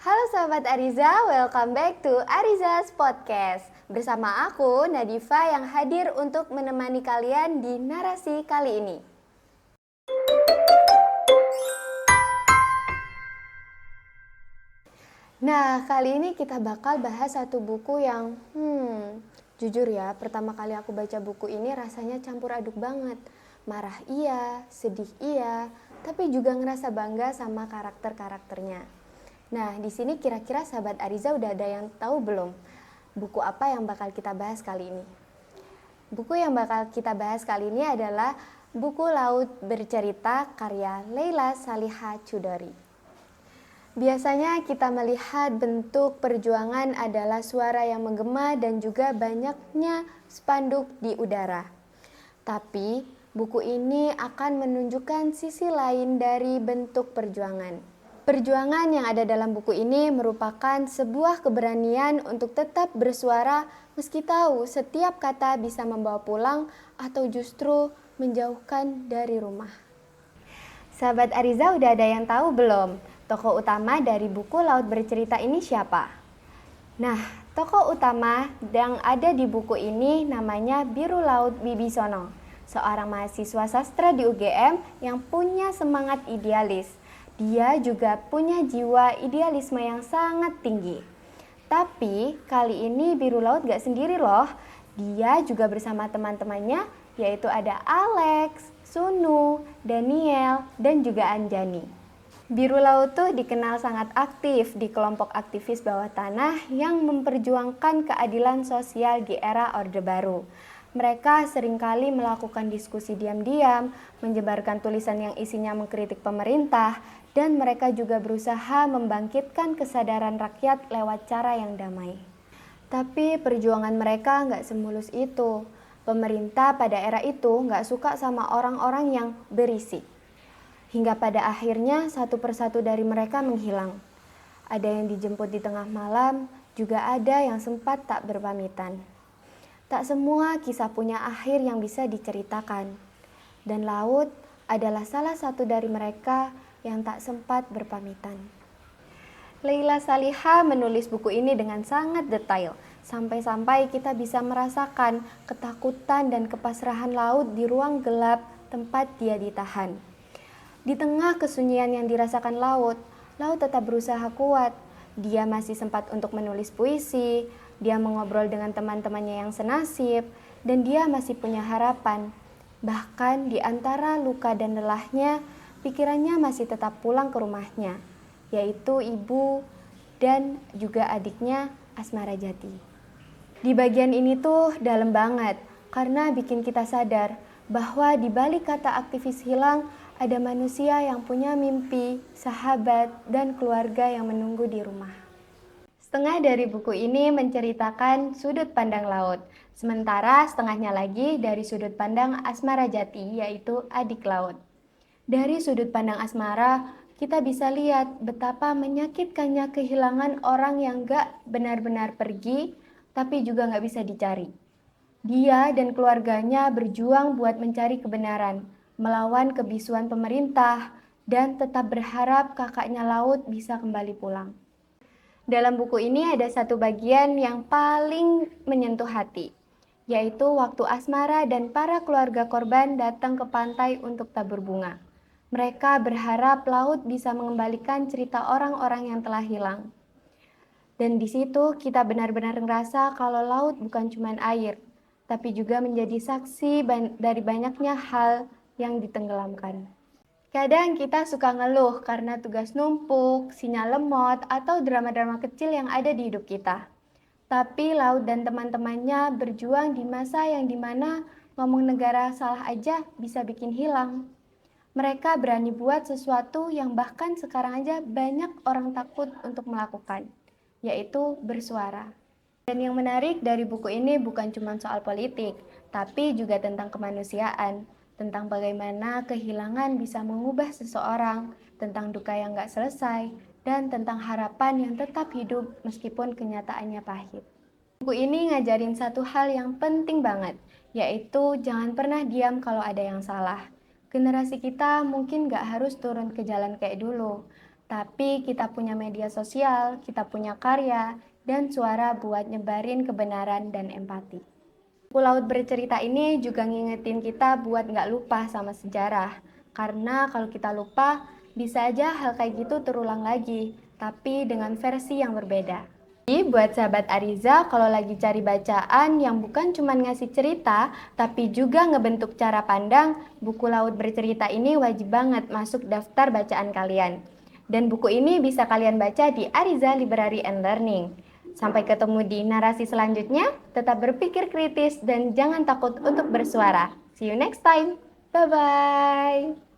Halo Sobat Ariza, welcome back to Ariza's Podcast. Bersama aku, Nadifa, yang hadir untuk menemani kalian di narasi kali ini. Nah, kali ini kita bakal bahas satu buku yang, jujur ya, pertama kali aku baca buku ini rasanya campur aduk banget. Marah iya, sedih iya, tapi juga ngerasa bangga sama karakter-karakternya. Nah, di sini kira-kira sahabat Ariza udah ada yang tahu belum buku apa yang bakal kita bahas kali ini? Buku yang bakal kita bahas kali ini adalah buku Laut Bercerita karya Leila Saliha Chudori. Biasanya kita melihat bentuk perjuangan adalah suara yang menggema dan juga banyaknya spanduk di udara. Tapi buku ini akan menunjukkan sisi lain dari bentuk perjuangan. Perjuangan yang ada dalam buku ini merupakan sebuah keberanian untuk tetap bersuara meski tahu setiap kata bisa membawa pulang atau justru menjauhkan dari rumah. Sahabat Ariza, udah ada yang tahu belum? Tokoh utama dari buku Laut Bercerita ini siapa? Nah, tokoh utama yang ada di buku ini namanya Biru Laut Bibisono, seorang mahasiswa sastra di UGM yang punya semangat idealis. Dia juga punya jiwa idealisme yang sangat tinggi. Tapi kali ini Biru Laut gak sendiri loh. Dia juga bersama teman-temannya, yaitu ada Alex, Sunu, Daniel, dan juga Anjani. Biru Laut tuh dikenal sangat aktif di kelompok aktivis bawah tanah yang memperjuangkan keadilan sosial di era Orde Baru. Mereka seringkali melakukan diskusi diam-diam, menyebarkan tulisan yang isinya mengkritik pemerintah, dan mereka juga berusaha membangkitkan kesadaran rakyat lewat cara yang damai. Tapi perjuangan mereka nggak semulus itu. Pemerintah pada era itu nggak suka sama orang-orang yang berisik. Hingga pada akhirnya satu persatu dari mereka menghilang. Ada yang dijemput di tengah malam, juga ada yang sempat tak berpamitan. Tak semua kisah punya akhir yang bisa diceritakan. Dan laut adalah salah satu dari mereka yang tak sempat berpamitan. Leila Saliha menulis buku ini dengan sangat detail, sampai-sampai kita bisa merasakan ketakutan dan kepasrahan laut di ruang gelap tempat dia ditahan. Di tengah kesunyian yang dirasakan laut tetap berusaha kuat. Dia masih sempat untuk menulis puisi, dia mengobrol dengan teman-temannya yang senasib, dan dia masih punya harapan. Bahkan di antara luka dan lelahnya, pikirannya masih tetap pulang ke rumahnya, yaitu ibu dan juga adiknya Asmara Jati. Di bagian ini tuh dalam banget, karena bikin kita sadar bahwa di balik kata aktivis hilang, ada manusia yang punya mimpi, sahabat, dan keluarga yang menunggu di rumah. Setengah dari buku ini menceritakan sudut pandang laut, sementara setengahnya lagi dari sudut pandang Asmara Jati, yaitu adik laut. Dari sudut pandang Asmara, kita bisa lihat betapa menyakitkannya kehilangan orang yang gak benar-benar pergi, tapi juga gak bisa dicari. Dia dan keluarganya berjuang buat mencari kebenaran, melawan kebisuan pemerintah, dan tetap berharap kakaknya laut bisa kembali pulang. Dalam buku ini ada satu bagian yang paling menyentuh hati, yaitu waktu Asmara dan para keluarga korban datang ke pantai untuk tabur bunga. Mereka berharap laut bisa mengembalikan cerita orang-orang yang telah hilang. Dan di situ kita benar-benar ngerasa kalau laut bukan cuma air, tapi juga menjadi saksi dari banyaknya hal yang ditenggelamkan. Kadang kita suka ngeluh karena tugas numpuk, sinyal lemot, atau drama-drama kecil yang ada di hidup kita. Tapi Laut dan teman-temannya berjuang di masa yang dimana ngomong negara salah aja bisa bikin hilang. Mereka berani buat sesuatu yang bahkan sekarang aja banyak orang takut untuk melakukan, yaitu bersuara. Dan yang menarik dari buku ini bukan cuma soal politik, tapi juga tentang kemanusiaan, tentang bagaimana kehilangan bisa mengubah seseorang, tentang duka yang gak selesai, dan tentang harapan yang tetap hidup meskipun kenyataannya pahit. Buku ini ngajarin satu hal yang penting banget, yaitu jangan pernah diam kalau ada yang salah. Generasi kita mungkin gak harus turun ke jalan kayak dulu, Tapi kita punya media sosial, kita punya karya, dan suara buat nyebarin kebenaran dan empati. Buku Laut Bercerita ini juga ngingetin kita buat nggak lupa sama sejarah. Karena kalau kita lupa, bisa aja hal kayak gitu terulang lagi, tapi dengan versi yang berbeda. Jadi buat sahabat Ariza, kalau lagi cari bacaan yang bukan cuma ngasih cerita, tapi juga ngebentuk cara pandang, buku Laut Bercerita ini wajib banget masuk daftar bacaan kalian. Dan buku ini bisa kalian baca di Ariza Library and Learning. Sampai ketemu di narasi selanjutnya, tetap berpikir kritis dan jangan takut untuk bersuara. See you next time. Bye-bye.